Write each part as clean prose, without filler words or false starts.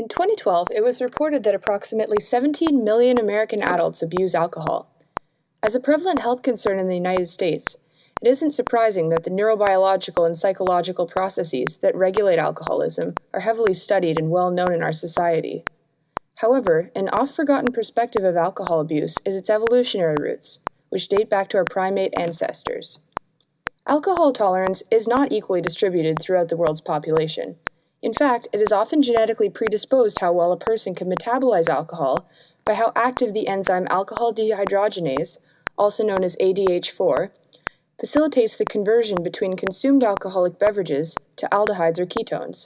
In 2012, it was reported that approximately 17 million American adults abuse alcohol. As a prevalent health concern in the United States, it isn't surprising that the neurobiological and psychological processes that regulate alcoholism are heavily studied and well known in our society. However, an oft-forgotten perspective of alcohol abuse is its evolutionary roots, which date back to our primate ancestors. Alcohol tolerance is not equally distributed throughout the world's population. In fact, it is often genetically predisposed how well a person can metabolize alcohol by how active the enzyme alcohol dehydrogenase, also known as ADH4, facilitates the conversion between consumed alcoholic beverages to aldehydes or ketones.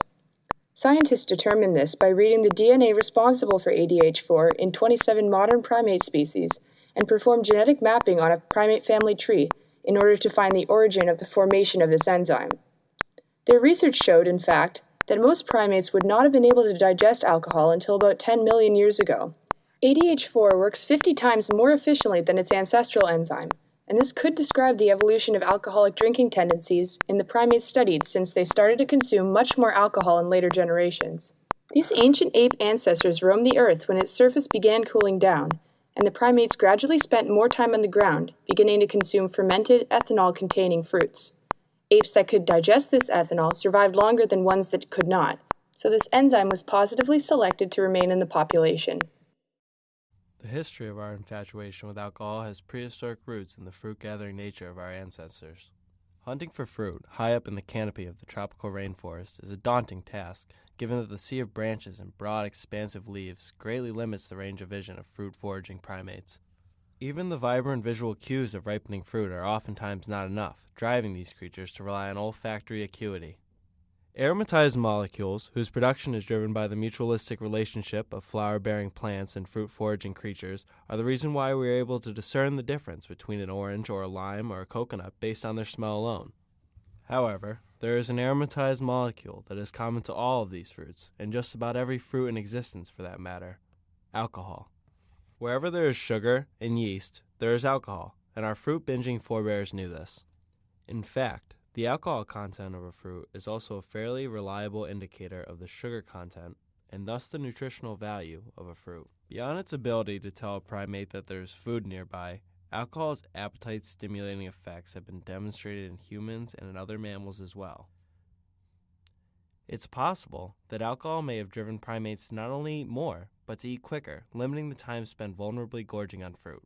Scientists determined this by reading the DNA responsible for ADH4 in 27 modern primate species and performed genetic mapping on a primate family tree in order to find the origin of the formation of this enzyme. Their research showed, in fact, that most primates would not have been able to digest alcohol until about 10 million years ago. ADH4 works 50 times more efficiently than its ancestral enzyme, and this could describe the evolution of alcoholic drinking tendencies in the primates studied since they started to consume much more alcohol in later generations. These ancient ape ancestors roamed the earth when its surface began cooling down, and the primates gradually spent more time on the ground, beginning to consume fermented ethanol-containing fruits. Apes that could digest this ethanol survived longer than ones that could not, so this enzyme was positively selected to remain in the population. The history of our infatuation with alcohol has prehistoric roots in the fruit-gathering nature of our ancestors. Hunting for fruit high up in the canopy of the tropical rainforest is a daunting task, given that the sea of branches and broad, expansive leaves greatly limits the range of vision of fruit-foraging primates. Even the vibrant visual cues of ripening fruit are oftentimes not enough, driving these creatures to rely on olfactory acuity. Aromatized molecules, whose production is driven by the mutualistic relationship of flower-bearing plants and fruit-foraging creatures, are the reason why we are able to discern the difference between an orange or a lime or a coconut based on their smell alone. However, there is an aromatized molecule that is common to all of these fruits, and just about every fruit in existence for that matter: alcohol. Wherever there is sugar and yeast, there is alcohol, and our fruit-binging forebears knew this. In fact, the alcohol content of a fruit is also a fairly reliable indicator of the sugar content, and thus the nutritional value of a fruit. Beyond its ability to tell a primate that there is food nearby, alcohol's appetite-stimulating effects have been demonstrated in humans and in other mammals as well. It's possible that alcohol may have driven primates to not only eat more, but to eat quicker, limiting the time spent vulnerably gorging on fruit.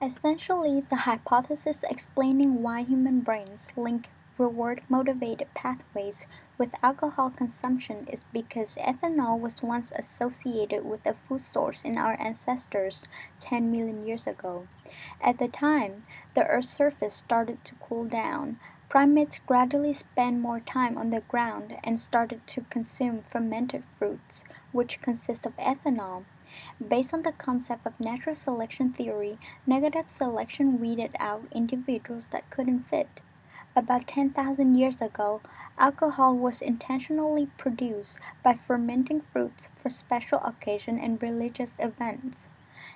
Essentially, the hypothesis explaining why human brains link reward-motivated pathways with alcohol consumption is because ethanol was once associated with a food source in our ancestors 10 million years ago. At the time, the Earth's surface started to cool down. Primates gradually spent more time on the ground and started to consume fermented fruits, which consist of ethanol. Based on the concept of natural selection theory, negative selection weeded out individuals that couldn't fit. About 10,000 years ago, alcohol was intentionally produced by fermenting fruits for special occasions and religious events.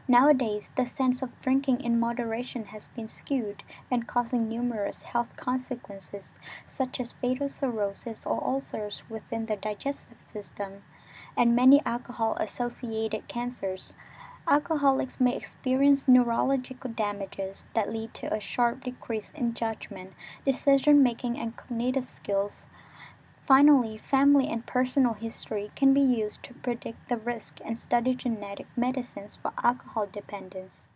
Nowadays, the sense of drinking in moderation has been skewed and causing numerous health consequences such as fatal cirrhosis or ulcers within the digestive system, and many alcohol-associated cancers. Alcoholics may experience neurological damages that lead to a sharp decrease in judgment, decision-making, and cognitive skills. Finally, family and personal history can be used to predict the risk and study genetic medicines for alcohol dependence.